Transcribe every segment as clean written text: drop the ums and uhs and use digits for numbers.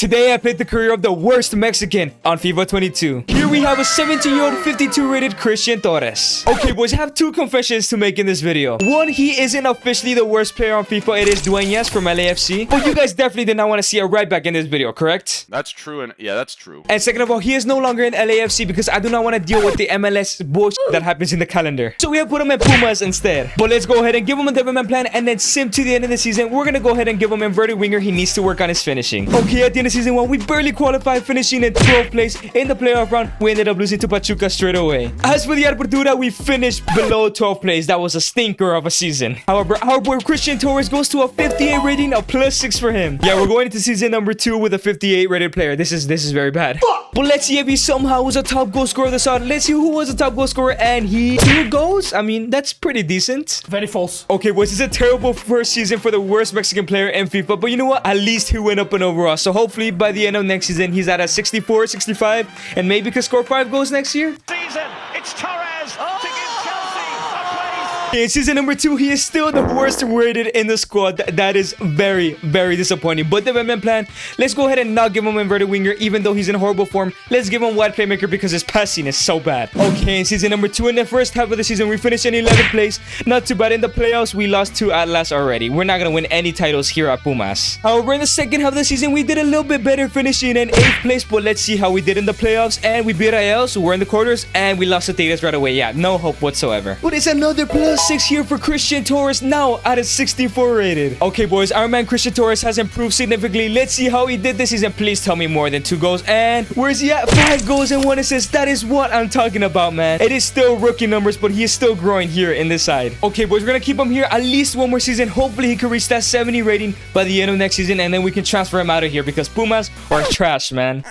Today I played the career of the worst Mexican on FIFA 22. Here we have a 17-year-old 52 rated Christian Torres. Okay boys, I have two confessions to make in this video. One, he isn't officially the worst player on FIFA. It is Dueñas from LAFC. But you guys definitely did not want to see a right back in this video, correct? That's true, and yeah, that's true. And second of all, he is no longer in LAFC because I do not want to deal with the MLS bullshit that happens in the calendar. So we have put him in Pumas instead. But let's go ahead and give him a development plan and then sim to the end of the season. We're going to go ahead and give him inverted winger. He needs to work on his finishing. Okay, at the end of season 1, we barely qualified, finishing in 12th place. In the playoff round, we ended up losing to Pachuca straight away. As for the Apertura, we finished below 12th place. That was a stinker of a season. However, our boy Christian Torres goes to a 58 rating, a +6 for him. Yeah, we're going into season number 2 with a 58 rated player. This is very bad. But let's see if he somehow was a top goal scorer of the side. Let's see who was the top goal scorer, and he 2 goals. I mean, that's pretty decent. Very false. Okay, boys, this is a terrible first season for the worst Mexican player in FIFA. But you know what? At least he went up in overall. So hopefully by the end of next season, he's at a 64, 65, and maybe could score 5 goals next year. Season, it's Torres to give Chelsea a place. In season number 2, he is still the worst rated in the squad. That is very disappointing. But development plan, let's go ahead and not give him inverted winger, even though he's in horrible form. Let's give him wide playmaker because his passing is so bad. Okay, in season number 2, in the first half of the season, we finished in 11th place. Not too bad. In the playoffs, we lost to Atlas already. We're not going to win any titles here at Pumas. However, in the second half of the season, we did a little bit better, finishing in 8th place. But let's see how we did in the playoffs. And we beat IL, so we're in the quarters, and we lost to Tigres right away. Yeah, no hope whatsoever. But it's another +6 here for Christian Torres, now at a 64 rated. Okay, boys, our man Christian Torres has improved significantly. Let's see how he did this season. Please tell me more than 2 goals. And where's he at? 5 goals and 1 assist. That is what I'm talking about, man. It is still rookie numbers, but he is still growing here in this side. Okay, boys, we're gonna keep him here at least 1 more season. Hopefully, he can reach that 70 rating by the end of next season, and then we can transfer him out of here because Pumas are trash, man.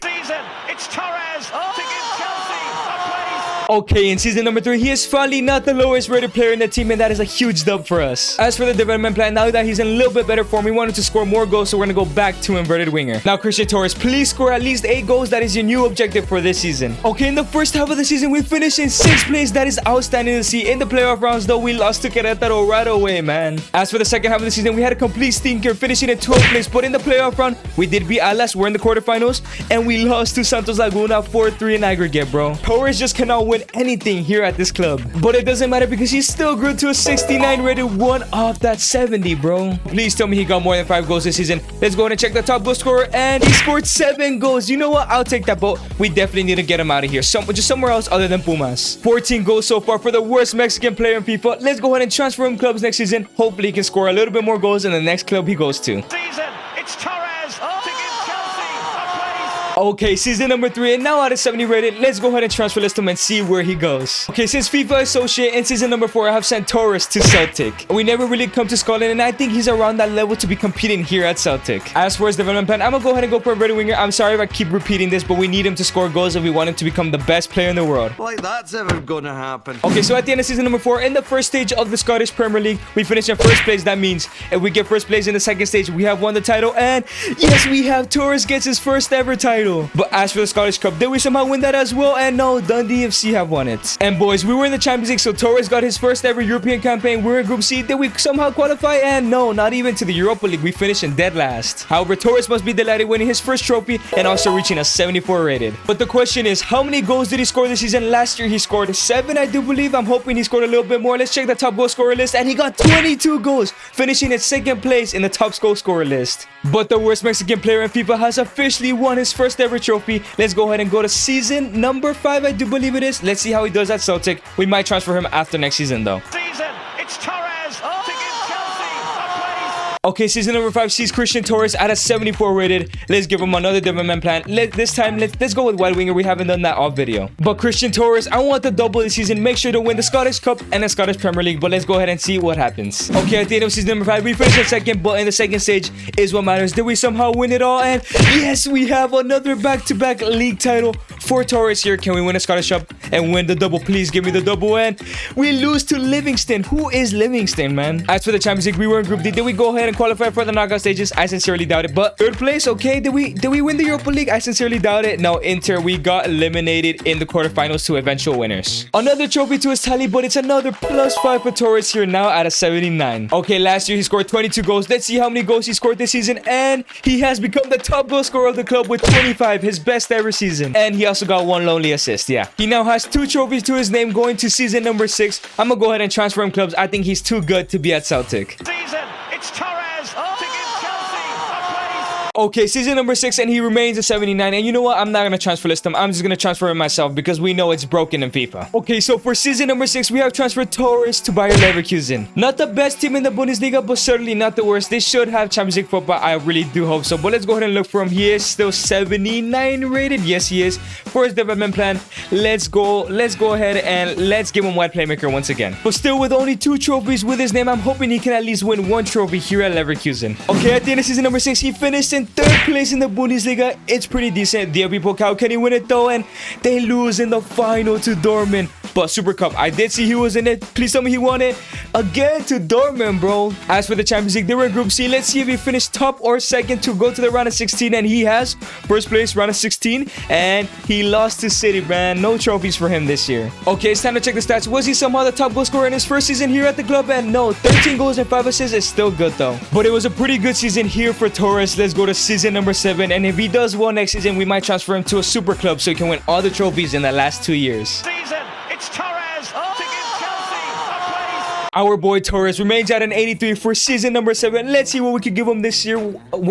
Season, it's Torres to give Chelsea a place. Okay, in season number 3, he is finally not the lowest rated player in the team, and that is a huge dub for us. As for the development plan, now that he's in a little bit better form, we wanted to score more goals, so we're gonna go back to inverted winger. Now, Christian Torres, please score at least 8 goals. That is your new objective for this season. Okay, in the first half of the season, we finished in 6th place. That is outstanding to see. In the playoff rounds, though, we lost to Querétaro right away, man. As for the second half of the season, we had a complete stinker, finishing in 12th place. But in the playoff round, we did beat Atlas. We're in the quarterfinals, and we lost to Santos Laguna 4-3 in aggregate, bro. Torres just cannot win anything here at this club. But it doesn't matter because he still grew to a 69 rated, 1 off that 70, bro. Please tell me he got more than 5 goals this season. Let's go ahead and check the top goal scorer, and he scored 7 goals. You know what? I'll take that, but we definitely need to get him out of here. Just somewhere else other than Pumas. 14 goals so far for the worst Mexican player in FIFA. Let's go ahead and transfer him clubs next season. Hopefully he can score a little bit more goals in the next club he goes to. Season, it's Torres to give Chelsea a place. Okay, season number 3, and now out of 70 rated. Let's go ahead and transfer list him and see where he goes. Okay, since FIFA Associate in season number 4, I have sent Torres to Celtic. We never really come to Scotland, and I think he's around that level to be competing here at Celtic. As for his development plan, I'm gonna go ahead and go for a inverted winger. I'm sorry if I keep repeating this, but we need him to score goals if we want him to become the best player in the world. Like that's ever gonna happen. Okay, so at the end of season number 4, in the first stage of the Scottish Premier League, we finished in 1st place. That means if we get 1st place in the second stage, we have won the title. And yes, we have. Torres gets his 1st ever title. But as for the Scottish Cup, did we somehow win that as well? And no, Dundee FC have won it. And boys, we were in the Champions League, so Torres got his 1st ever European campaign. We're in Group C. Did we somehow qualify? And no, not even to the Europa League. We finished in dead last. However, Torres must be delighted winning his 1st trophy and also reaching a 74 rated. But the question is, how many goals did he score this season? Last year, he scored 7, I do believe. I'm hoping he scored a little bit more. Let's check the top goal scorer list, and he got 22 goals, finishing in 2nd place in the top goal scorer list. But the worst Mexican player in FIFA has officially won his 1st ever trophy. Let's go ahead and go to season number 5, I do believe it is. Let's see how he does at Celtic. We might transfer him after next season, though. Season, it's Torres to give Chelsea a place. Okay, season number 5 sees Christian Torres at a 74 rated. Let's give him another development plan. This time, let's go with wide winger. We haven't done that off video. But Christian Torres, I want the double this season. Make sure to win the Scottish Cup and the Scottish Premier League. But let's go ahead and see what happens. Okay, at the end of season number 5, we finished in 2nd, but in the 2nd stage is what matters. Did we somehow win it all? And yes, we have another back-to-back league title for Torres here. Can we win a Scottish Cup and win the double? Please give me the double. And we lose to Livingston. Who is Livingston, man? As for the Champions League, we were in Group D. Did we go ahead and qualify for the knockout stages? I sincerely doubt it. But third place, okay. Did we win the Europa League? I sincerely doubt it. No, Inter, we got eliminated in the quarterfinals to eventual winners. Another trophy to his tally, but it's another +5 for Torres here now at a 79. Okay, last year he scored 22 goals. Let's see how many goals he scored this season. And he has become the top goal scorer of the club with 25, his best ever season. And he also got 1 lonely assist, yeah. He now has 2 trophies to his name going to season number 6. I'm gonna go ahead and transfer him clubs. I think he's too good to be at Celtic. Season, it's Torres to give Chelsea a place. Okay, season number 6, and he remains a 79. And you know what? I'm not gonna transfer list him. I'm just gonna transfer him myself because we know it's broken in FIFA. Okay, so for season number 6, we have transferred Torres to Bayer Leverkusen. Not the best team in the Bundesliga, but certainly not the worst. They should have Champions League football. I really do hope so. But let's go ahead and look for him. He is still 79 rated. Yes, he is. For his development plan, let's go ahead and let's give him White Playmaker once again. But still with only 2 trophies with his name, I'm hoping he can at least win 1 trophy here at Leverkusen. Okay, at the end of season number 6, he finished in 3rd place in the Bundesliga. It's pretty decent. DFB Pokal, can he win it though? And they lose in the final to Dortmund. But Super Cup, I did see he was in it. Please tell me he won it again to Dortmund, bro. As for the Champions League, they were in Group C. Let's see if he finished top or second to go to the round of 16. And he has first place, round of 16. And he lost to City, man. No trophies for him this year. Okay, it's time to check the stats. Was he somehow the top goal scorer in his first season here at the club? And no, 13 goals and 5 assists is still good though. But it was a pretty good season here for Torres. Let's go to season number 7. And if he does well next season, we might transfer him to a super club so he can win all the trophies in the last 2 years. Season, it's Torres to give Chelsea a place. Our boy Torres remains at an 83 for season number 7. Let's see what we could give him this year.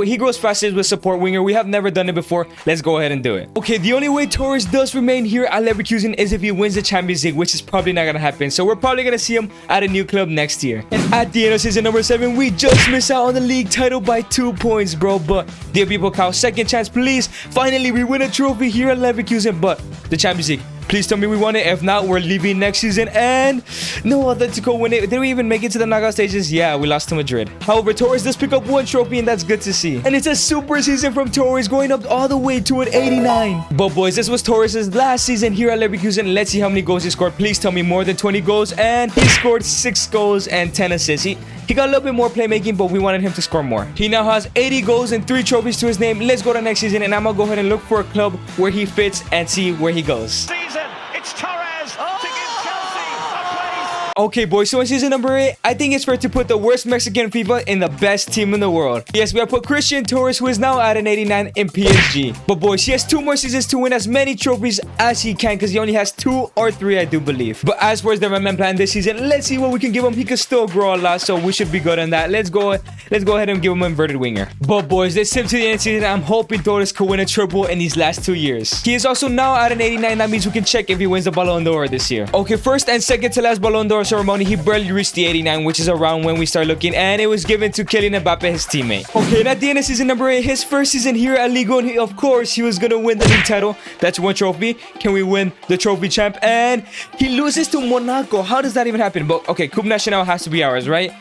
He grows fastest with support winger. We have never done it before. Let's go ahead and do it. Okay, the only way Torres does remain here at Leverkusen is if he wins the Champions League, which is probably not going to happen. So we're probably going to see him at a new club next year. And at the end of season number 7, we just missed out on the league title by 2 points, bro. But dear people, Cow, second chance, please. Finally, we win a trophy here at Leverkusen. But the Champions League, please tell me we won it. If not, we're leaving next season. And no Atletico win it. Did we even make it to the knockout stages? Yeah, we lost to Madrid. However, Torres does pick up 1 trophy, and that's good to see. And it's a super season from Torres, going up all the way to an 89. But boys, this was Torres' last season here at Leverkusen. Let's see how many goals he scored. Please tell me more than 20 goals. And he scored 6 goals and 10 assists. He got a little bit more playmaking, but we wanted him to score more. He now has 80 goals and 3 trophies to his name. Let's go to next season, and I'm gonna go ahead and look for a club where he fits and see where he goes. Season, it's Torres to give Chelsea a place. Okay, boys, so in season number 8, I think it's fair to put the worst Mexican FIFA in the best team in the world. Yes, we have put Christian Torres, who is now at an 89 in PSG. But boys, he has 2 more seasons to win as many trophies as he can, because he only has 2 or 3, I do believe. But as for his development plan this season, let's see what we can give him. He can still grow a lot, so we should be good on that. Let's go ahead and give him an inverted winger. But boys, let's sim to the end of the season. I'm hoping Torres could win a triple in these last 2 years. He is also now at an 89. That means we can check if he wins the Ballon d'Or this year. Okay, first and second to last Ballon d'Or ceremony, he barely reached the 89, which is around when we start looking, and it was given to Kylian Mbappe, his teammate. Okay, and at the end of season number 8, his first season here at Ligue 1, of course, he was gonna win the league title. That's 1 trophy. Can we win the trophy champ? And he loses to Monaco. How does that even happen? But okay, Coupe Nationale has to be ours, right?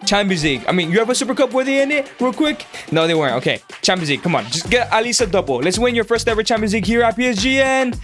Champions League. I mean, you have a Super Cup. Were they in it real quick? No, they weren't. Okay, Champions League. Come on, just get at least a double. Let's win your first ever Champions League here at PSG, and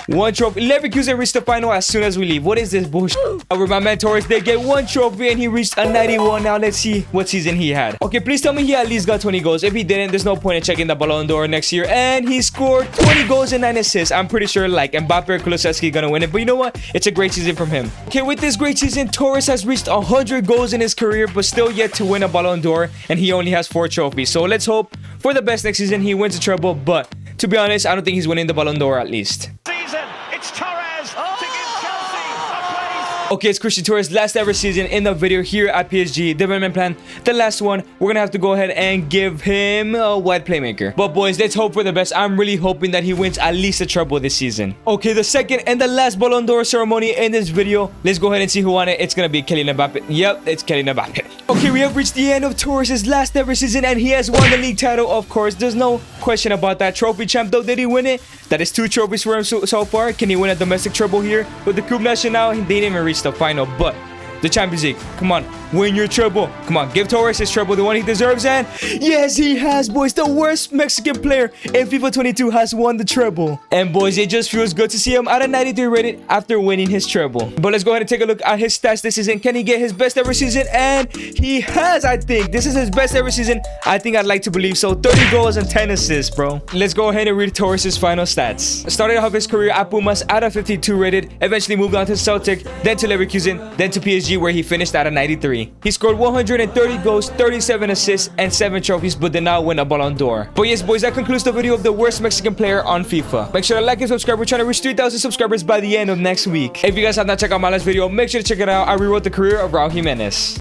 1 trophy. Leverkusen reached the final as soon as we leave. What is this bullshit? However, my man Torres did get 1 trophy, and he reached a 91. Now let's see what season he had. Okay, please tell me he at least got 20 goals. If he didn't, there's no point in checking the Ballon d'Or next year. And he scored 20 goals and 9 assists. I'm pretty sure like Mbappe or Kulusevski gonna win it. But you know what? It's a great season from him. Okay, with this great season, Torres has reached 100 goals in his career, but still yet to win a Ballon d'Or, and he only has 4 trophies. So let's hope for the best next season. He wins a treble, but to be honest, I don't think he's winning the Ballon d'Or at least. Season, it's Torres to give Chelsea a place. Okay, it's Christian Torres' last ever season in the video here at PSG. Development plan, the last one. We're gonna have to go ahead and give him a White Playmaker. But boys, let's hope for the best. I'm really hoping that he wins at least a treble this season. Okay, the second and the last Ballon d'Or ceremony in this video. Let's go ahead and see who won it. It's gonna be Kylian Mbappe. Yep, it's Kylian Mbappe. Okay, we have reached the end of Torres' last ever season, and he has won the league title, of course. There's no question about that. Trophy champ, though, did he win it? That is 2 trophies for him so far. Can he win a domestic treble here? With the Coupe Nationale, he didn't even reach the final, but the Champions League, come on. win your treble. Come on, give Torres his treble, the one he deserves. And yes, he has, boys. The worst Mexican player in FIFA 22 has won the treble. And boys, it just feels good to see him at a 93 rated after winning his treble. But let's go ahead and take a look at his stats this season. Can he get his best ever season? And he has, I think. This is his best ever season. I think I'd like to believe so. 30 goals and 10 assists, bro. Let's go ahead and read Torres' final stats. Started off his career at Pumas at a 52 rated, eventually moved on to Celtic, then to Leverkusen, then to PSG where he finished at a 93. He scored 130 goals, 37 assists, and 7 trophies, but did not win a Ballon d'Or. But yes, boys, that concludes the video of the worst Mexican player on FIFA. Make sure to like and subscribe. We're trying to reach 3,000 subscribers by the end of next week. If you guys have not checked out my last video, make sure to check it out. I rewrote the career of Raul Jimenez.